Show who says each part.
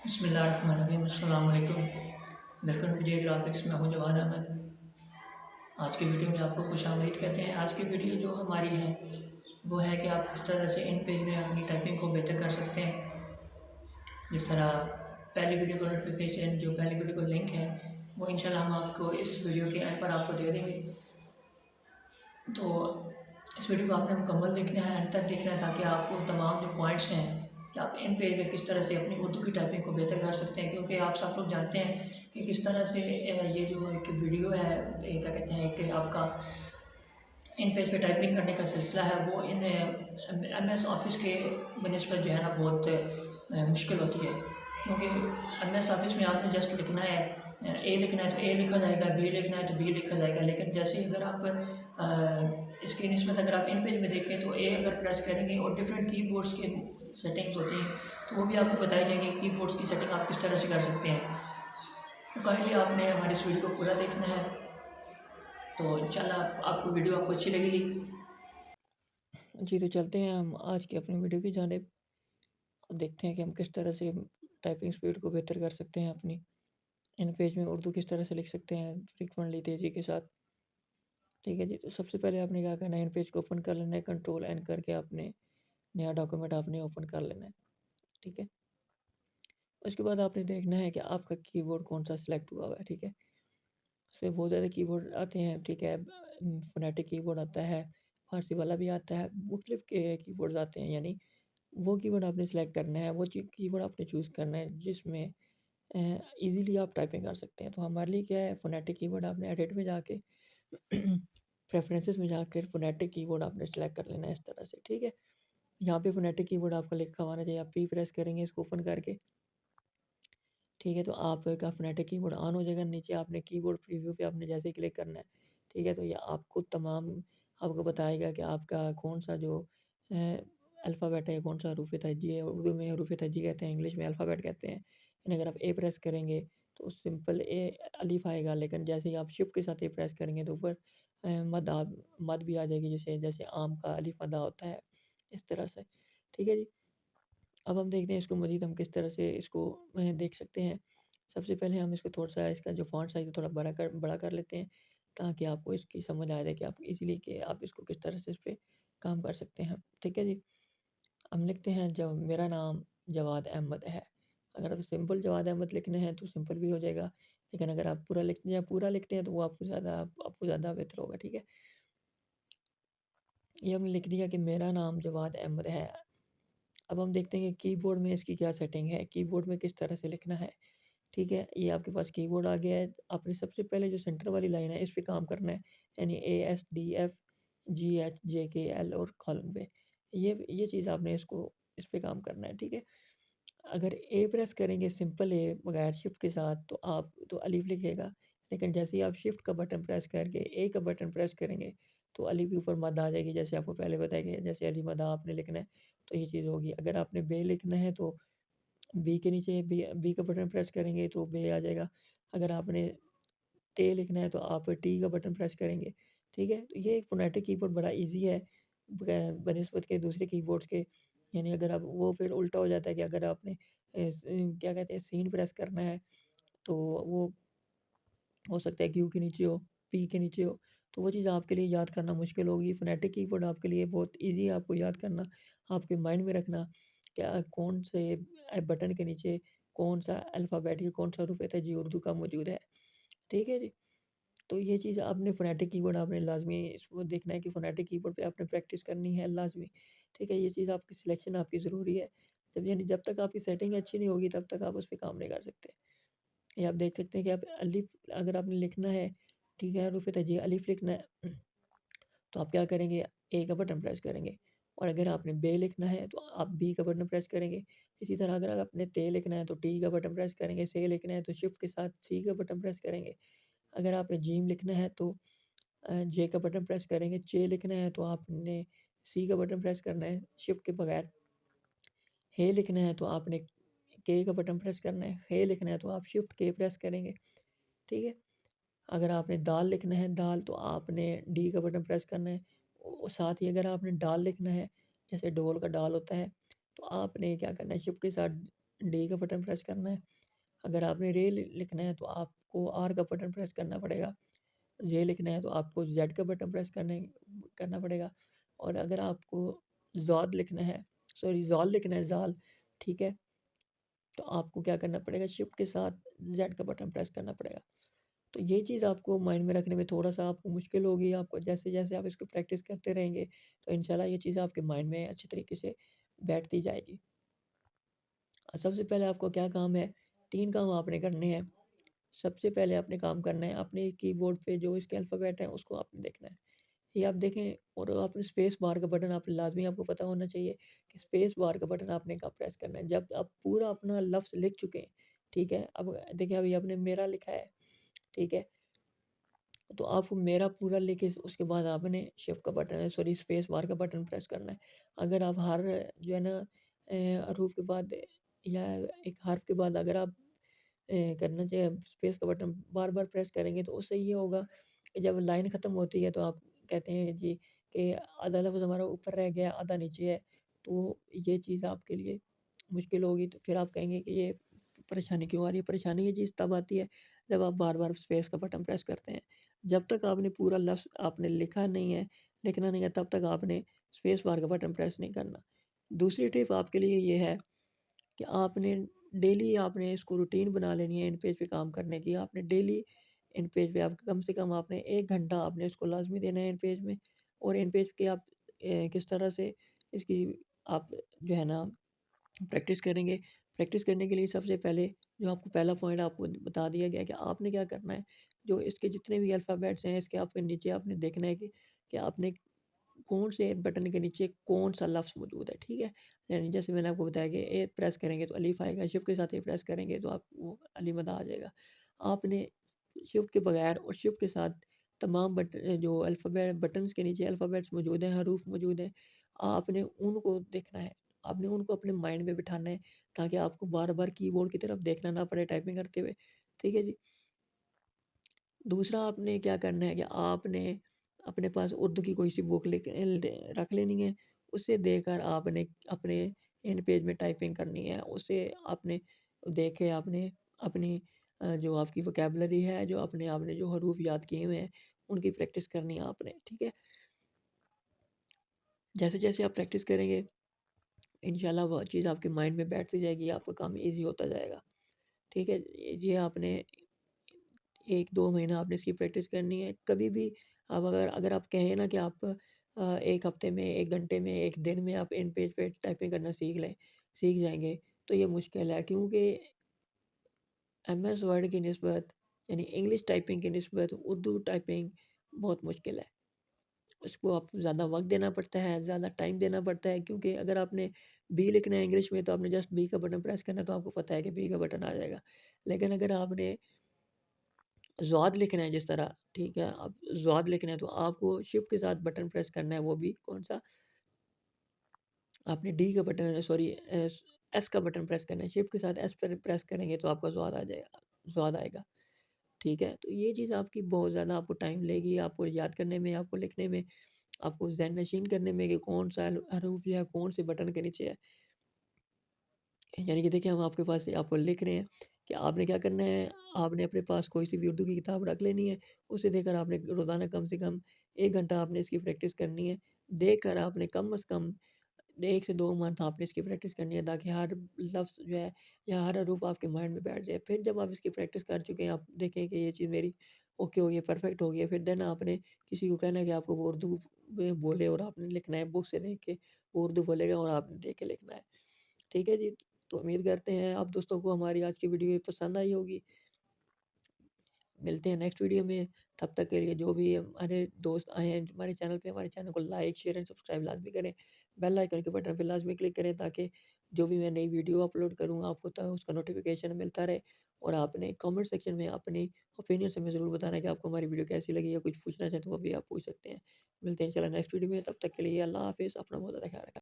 Speaker 1: بسم اللہ الرحمن الرحیم، السلام علیکم۔ ویلکم ٹو جے گرافکس، میں ہوں جواد احمد۔ آج کی ویڈیو میں آپ کو خوش آمدید کہتے ہیں۔ آج کی ویڈیو جو ہماری ہے وہ ہے کہ آپ کس طرح سے ان پیج میں اپنی ٹائپنگ کو بہتر کر سکتے ہیں۔ جس طرح پہلی ویڈیو کا نوٹیفیکیشن، جو پہلی ویڈیو کا لنک ہے وہ انشاءاللہ ہم آپ کو اس ویڈیو کے اینڈ پر آپ کو دے دیں گے۔ تو اس ویڈیو کو آپ نے مکمل دیکھنا ہے، اینڈ تک دیکھنا ہے، تاکہ آپ کو تمام جو پوائنٹس ہیں کہ آپ ان پیج میں کس طرح سے اپنی اردو کی ٹائپنگ کو بہتر کر سکتے ہیں، کیونکہ آپ سب لوگ جانتے ہیں کہ کس طرح سے یہ جو ایک ویڈیو ہے، کیا کہتے ہیں کہ آپ کا ان پیج پہ ٹائپنگ کرنے کا سلسلہ ہے وہ ان ایم ایس آفس کے بنسبت جو ہے نا بہت مشکل ہوتی ہے، کیونکہ ایم ایس آفس میں آپ نے جسٹ لکھنا ہے، اے لکھنا ہے تو اے لکھا جائے گا، بی لکھنا ہے تو بی لکھا جائے گا، لیکن جیسے اگر آپ اس کی نسبت اگر آپ ان پیج میں دیکھیں تو اے اگر پریس کریں گے اور ڈفرینٹ کی بورڈس کے سیٹنگز ہوتی ہیں تو وہ بھی آپ کو بتائی جائیں گے کی بورڈس کی سیٹنگ آپ کس طرح سے کر سکتے ہیں۔ تو کائنڈلی آپ نے ہماری اس ویڈیو کو پورا دیکھنا ہے، تو انشاءاللہ آپ کو ویڈیو آپ کو اچھی لگے گی۔ جی تو چلتے ہیں ہم آج کی اپنی ویڈیو کی جانب، دیکھتے ہیں کہ ہم کس طرح سے ٹائپنگ سپیڈ کو بہتر کر سکتے ہیں، اپنی ان پیج میں اردو کس طرح سے لکھ سکتے ہیں فریکوینٹلی تیزی کے ساتھ۔ ٹھیک ہے جی، تو سب سے پہلے آپ نے کیا کرنا ہے، ان پیج کو اوپن کر لینا ہے، کنٹرول این کر کے آپ نے نیا ڈاکومنٹ آپ نے اوپن کر لینا ہے۔ ٹھیک ہے، اس کے بعد آپ نے دیکھنا ہے کہ آپ کا کی بورڈ کون سا سلیکٹ ہوا ہوا ہے۔ ٹھیک ہے، اس میں بہت زیادہ کی بورڈ آتے ہیں۔ ٹھیک ہے، فونیٹک کی بورڈ آتا ہے، فارسی والا بھی آتا ہے، مختلف کی بورڈز آتے ہیں، یعنی وہ کی بورڈ آپ نے سلیکٹ کرنا ہے، وہ کی بورڈ آپ نے چوز کرنا ہے جس میں ایزیلی آپ ٹائپنگ کر سکتے ہیں۔ تو ہمارے لیے کیا ہے، فونیٹک کی بورڈ آپ نے ایڈٹ میں جا کے پریفرنسز میں جا کے فونیٹک کی بورڈ آپ نے سلیکٹ کر لینا ہے اس طرح سے۔ ٹھیک ہے، یہاں پہ فونیٹک کی بورڈ آپ کا لکھا ہونا چاہیے، آپ پی پریس کریں گے اس کو اوپن کر کے۔ ٹھیک ہے، تو آپ کا فونیٹک کی بورڈ آن ہو جائے گا، نیچے آپ نے کی بورڈ پریویو پہ آپ نے جیسے کلک کرنا ہے۔ ٹھیک ہے، تو یہ آپ کو تمام آپ کو بتائے گا کہ آپ کا کون سا جو الفابیٹ ہے، کون سا حروف تہجی ہے۔ اردو میں حروف تہجی کہتے ہیں، انگلش میں الفابیٹ کہتے ہیں۔ یعنی اگر آپ اے پریس کریں گے تو سمپل اے الف آئے گا، لیکن جیسے ہی آپ شفٹ کے ساتھ اے پریس کریں گے تو اوپر مد بھی آ جائے گی، جیسے عام کا الف مدہ ہوتا ہے، اس طرح سے۔ ٹھیک ہے جی، اب ہم دیکھتے ہیں اس کو مزید ہم کس طرح سے اس کو دیکھ سکتے ہیں۔ سب سے پہلے ہم اس کو تھوڑا سا اس کا جو فونٹ سائز ہے تھوڑا بڑا کر لیتے ہیں، تاکہ آپ کو اس کی سمجھ آ جائے کہ آپ ایزیلی کہ آپ اس کو کس طرح سے اس پہ کام کر سکتے ہیں۔ ٹھیک ہے جی، ہم لکھتے ہیں جب میرا نام جواد احمد ہے۔ اگر آپ سمپل جواد احمد لکھنے ہیں تو سمپل بھی ہو جائے گا، لیکن اگر آپ پورا لکھتے ہیں تو وہ آپ کو زیادہ بہتر ہوگا۔ ٹھیک ہے، یہ ہم نے لکھ دیا کہ میرا نام جواد احمد ہے۔ اب ہم دیکھتے ہیں کہ کی بورڈ میں اس کی کیا سیٹنگ ہے، کی بورڈ میں کس طرح سے لکھنا ہے۔ ٹھیک ہے، یہ آپ کے پاس کی بورڈ آ گیا ہے، آپ نے سب سے پہلے جو سینٹر والی لائن ہے اس پہ کام کرنا ہے، یعنی ASDFGHJKL اور کالم پہ، یہ چیز آپ نے اس پہ کام کرنا ہے۔ ٹھیک ہے، اگر اے پریس کریں گے سمپل اے بغیر شفٹ کے ساتھ تو آپ تو الف لکھے گا، لیکن جیسے ہی آپ شفٹ کا بٹن پریس کر کے اے کا بٹن پریس کریں گے تو الف کے اوپر مد آ جائے گی، جیسے آپ کو پہلے بتایا گیا، جیسے علی مدہ آپ نے لکھنا ہے تو یہ چیز ہوگی۔ اگر آپ نے بے لکھنا ہے تو بی کے نیچے بی کا بٹن پریس کریں گے تو بے آ جائے گا۔ اگر آپ نے ٹے لکھنا ہے تو آپ ٹی کا بٹن پریس کریں گے۔ ٹھیک ہے، تو یہ ایک فونیٹک کی بورڈ بڑا ایزی ہے بنسبت کے دوسرے کی بورڈس کے، یعنی اگر آپ وہ پھر الٹا ہو جاتا ہے کہ اگر آپ نے کیا کہتے ہیں سین پریس کرنا ہے تو وہ ہو سکتا ہے کیو کے نیچے ہو، پی کے نیچے ہو، تو وہ چیز آپ کے لیے یاد کرنا مشکل ہوگی۔ فونیٹک کی بورڈ آپ کے لیے بہت ایزی ہے، آپ کو یاد کرنا، آپ کے مائنڈ میں رکھنا کیا کون سے بٹن کے نیچے کون سا الفابیٹ یا کون سا حروف تہجی اردو کا موجود ہے۔ ٹھیک ہے جی، تو یہ چیز آپ نے فونیٹک کی بورڈ آپ نے لازمی اس کو دیکھنا ہے کہ فونیٹک کی بورڈ پہ آپ نے پریکٹس کرنی ہے لازمی۔ ٹھیک ہے، یہ چیز آپ کی سلیکشن آپ کی ضروری ہے، جب تک آپ کی سیٹنگ اچھی نہیں ہوگی تب تک آپ اس پہ کام نہیں کر سکتے۔ یہ آپ دیکھ سکتے ہیں کہ آپ الف اگر آپ نے لکھنا ہے، ٹھیک ہے، حروف تہجی الف لکھنا ہے تو آپ کیا کریں گے، اے کا بٹن پریس کریں گے، اور اگر آپ نے بے لکھنا ہے تو آپ بی کا بٹن پریس کریں گے۔ اسی طرح اگر آپ نے تے لکھنا ہے تو ٹی کا بٹن پریس کریں گے، سے لکھنا ہے تو شفٹ کے ساتھ سی کا بٹن پریس کریں گے، اگر آپ نے جیم لکھنا ہے تو جے کا بٹن پریس کریں گے، چے لکھنا ہے تو آپ نے سی کا بٹن پریس کرنا ہے شفٹ کے بغیر، ہے لکھنا ہے تو آپ نے کے کا بٹن پریس کرنا ہے، ہے لکھنا ہے تو آپ شفٹ کے پریس کریں گے۔ ٹھیک ہے، اگر آپ نے دال لکھنا ہے دال تو آپ نے ڈی کا بٹن پریس کرنا ہے، ساتھ ہی اگر آپ نے ڈال لکھنا ہے جیسے ڈول کا ڈال ہوتا ہے تو آپ نے کیا کرنا ہے، شفٹ کے ساتھ ڈی کا بٹن پریس کرنا ہے. اگر آپ نے رے لکھنا ہے تو آپ کو آر کا بٹن پریس کرنا پڑے گا. جے لکھنا ہے تو آپ کو زیڈ کا بٹن پریس کرنا پڑے گا. اور اگر آپ کو زاد لکھنا ہے زال لکھنا ہے زال، ٹھیک ہے، تو آپ کو کیا کرنا پڑے گا، شفٹ کے ساتھ زیڈ کا بٹن پریس کرنا پڑے گا. تو یہ چیز آپ کو مائنڈ میں رکھنے میں تھوڑا سا آپ کو مشکل ہوگی. آپ کو جیسے جیسے آپ اس کو پریکٹس کرتے رہیں گے تو انشاءاللہ یہ چیز آپ کے مائنڈ میں اچھی طریقے سے بیٹھتی جائے گی. سب سے پہلے آپ کو کیا کام ہے، 3 کام آپ نے کرنے ہیں. سب سے پہلے آپ نے کام کرنا ہے اپنے کی بورڈ پہ جو اس کے الفابیٹ ہیں اس کو آپ نے دیکھنا ہے. یہ آپ دیکھیں، اور آپ نے اسپیس بار کا بٹن آپ لازمی آپ کو پتہ ہونا چاہیے کہ اسپیس بار کا بٹن آپ نے کب پریس کرنا ہے، جب آپ پورا اپنا لفظ لکھ چکے ہیں. ٹھیک ہے، اب دیکھیں ابھی آپ نے میرا لکھا ہے، ٹھیک ہے، تو آپ کو میرا پورا لکھ کے اس کے بعد آپ نے شفٹ کا بٹن اسپیس بار کا بٹن پریس کرنا ہے. اگر آپ ہر جو ہے نا حروف کے بعد یا ایک حرف کے بعد اگر آپ کرنا چاہے اسپیس کا بٹن بار بار پریس کریں گے تو اس سے یہ ہوگا کہ جب لائن ختم ہوتی ہے تو آپ کہتے ہیں جی کہ آدھا لفظ ہمارا اوپر رہ گیا آدھا نیچے ہے، تو یہ چیز آپ کے لیے مشکل ہوگی. تو پھر آپ کہیں گے کہ یہ پریشانی کیوں آ رہی ہے. پریشانی یہ چیز تب آتی ہے جب آپ بار بار اسپیس کا بٹن پریس کرتے ہیں. جب تک آپ نے پورا لفظ آپ نے لکھنا نہیں ہے تب تک آپ نے اسپیس بار کا بٹن پریس نہیں کرنا. دوسری ٹپ آپ کے لیے یہ ہے کہ آپ نے ڈیلی آپ نے اس کو روٹین بنا لینی ہے ان پیج پہ کام کرنے کی. آپ نے ڈیلی ان پیج پہ آپ کم سے کم آپ نے 1 گھنٹہ آپ نے اس کو لازمی دینا ہے ان پیج میں. اور ان پیج کے آپ کس طرح سے اس کی آپ جو ہے نا پریکٹس کریں گے. پریکٹس کرنے کے لیے سب سے پہلے جو آپ کو پہلا پوائنٹ آپ کو بتا دیا گیا کہ آپ نے کیا کرنا ہے، جو اس کے جتنے بھی الفابیٹس ہیں اس کے آپ کے نیچے آپ نے دیکھنا ہے کہ آپ نے کون سے بٹن کے نیچے کون سا لفظ موجود ہے. ٹھیک ہے، یعنی جیسے میں نے آپ کو بتایا کہ اے پریس کریں گے تو الف آئے گا، شفٹ کے ساتھ اے پریس کریں گے تو آپ وہ علی مدہ آ جائے گا. آپ نے شفٹ کے بغیر اور شفٹ کے ساتھ تمام جو الفابیٹ بٹنس کے نیچے الفابیٹس موجود ہیں، حروف موجود ہیں، آپ نے ان کو دیکھنا ہے. آپ نے ان کو اپنے مائنڈ میں بٹھانا ہے تاکہ آپ کو بار بار کی بورڈ کی طرف دیکھنا نہ پڑے ٹائپنگ کرتے ہوئے. ٹھیک ہے جی. دوسرا آپ نے کیا کرنا ہے کہ آپ نے اپنے پاس اردو کی کوئی سی بک رکھ لینی ہے. اسے دے کر آپ نے اپنے ان پیج میں ٹائپنگ کرنی ہے. اسے آپ نے دیکھ کے آپ نے اپنی جو آپ کی وکیبلری ہے، جو آپ نے جو حروف یاد کیے ہوئے ہیں ان کی پریکٹس کرنی ہے آپ نے. ٹھیک ہے، جیسے جیسے آپ پریکٹس کریں گے انشاءاللہ وہ چیز آپ کے مائنڈ میں بیٹھتی جائے گی، آپ کا کام ایزی ہوتا جائے گا. ٹھیک ہے، یہ آپ نے 1-2 مہینہ آپ نے اس کی پریکٹس کرنی ہے. کبھی بھی آپ اگر آپ کہیں نا کہ آپ 1 ہفتے میں 1 گھنٹے میں 1 دن میں آپ ان پیج پہ ٹائپنگ کرنا سیکھ جائیں گے تو یہ مشکل ہے. کیونکہ ایم ایس ورڈ کی نسبت یعنی انگلش ٹائپنگ کی نسبت اردو ٹائپنگ بہت مشکل ہے. اس کو آپ زیادہ وقت دینا پڑتا ہے، زیادہ ٹائم دینا پڑتا ہے. کیونکہ اگر آپ نے بی لکھنا ہے انگلش میں تو آپ نے جسٹ بی کا بٹن پریس کرنا ہے تو آپ کو پتہ ہے کہ بی کا بٹن آ جائے گا. لیکن اگر آپ نے زواد لکھنا ہے جس طرح، ٹھیک ہے، اب زواد لکھنا ہے تو آپ کو شفٹ کے ساتھ بٹن پریس کرنا ہے. وہ بھی کون سا، آپ نے ڈی کا بٹن ایس کا بٹن پریس کرنا ہے. شفٹ کے ساتھ ایس پر پریس کریں گے تو آپ کا زواد آ جائے گا، زواد آئے گا. ٹھیک ہے، تو یہ چیز آپ کی بہت زیادہ آپ کو ٹائم لے گی، آپ کو یاد کرنے میں، آپ کو لکھنے میں، آپ کو ذہن نشین کرنے میں کہ کون سا حروف ہے کون سے بٹن کے نیچے ہے. یعنی کہ دیکھیں ہم آپ کے پاس آپ کو لکھ رہے ہیں کہ آپ نے کیا کرنا ہے، آپ نے اپنے پاس کوئی سی بھی اردو کی کتاب رکھ لینی ہے. اسے دے کر آپ نے روزانہ کم سے کم 1 گھنٹہ آپ نے اس کی پریکٹس کرنی ہے. دیکھ کر آپ نے کم از کم 1 سے 2 منتھ آپ نے اس کی پریکٹس کرنی ہے تاکہ ہر لفظ جو ہے یا ہر حروف آپ کے مائنڈ میں بیٹھ جائے. پھر جب آپ اس کی پریکٹس کر چکے ہیں، آپ دیکھیں کہ یہ چیز میری اوکے ہو گئی ہے، پرفیکٹ ہو گئی ہے، پھر دین آپ نے کسی کو کہنا ہے کہ آپ کو وہ اردو میں بولے اور آپ نے لکھنا ہے. بک سے دیکھ کے وہ اردو بولے گا اور آپ نے دیکھ کے لکھنا ہے. ٹھیک ہے جی، تو امید کرتے ہیں آپ دوستوں کو ہماری آج کی ویڈیو پسند آئی ہوگی. ملتے ہیں نیکسٹ ویڈیو میں. تب تک کے لیے جو بھی ہمارے دوست آئے ہیں ہمارے چینل پہ، ہمارے چینل کو لائک شیئر اینڈ سبسکرائب لازمی کریں. بیل آئیکن کے بٹن پہ لازمی کلک کریں تاکہ جو بھی میں نئی ویڈیو اپلوڈ کروں آپ کو اس کا نوٹیفیکیشن ملتا رہے. اور آپ نے کامنٹ سیکشن میں اپنی اوپینین سے میں ضرور بتانا کہ آپ کو ہماری ویڈیو کیسی لگی، یا کچھ پوچھنا چاہیں تو وہ بھی آپ پوچھ سکتے ہیں. ملتے ہیں انشاءاللہ نیکسٹ ویڈیو میں. تب تک کے لیے اللہ حافظ. اپنا بہت زیادہ خیال رکھیں.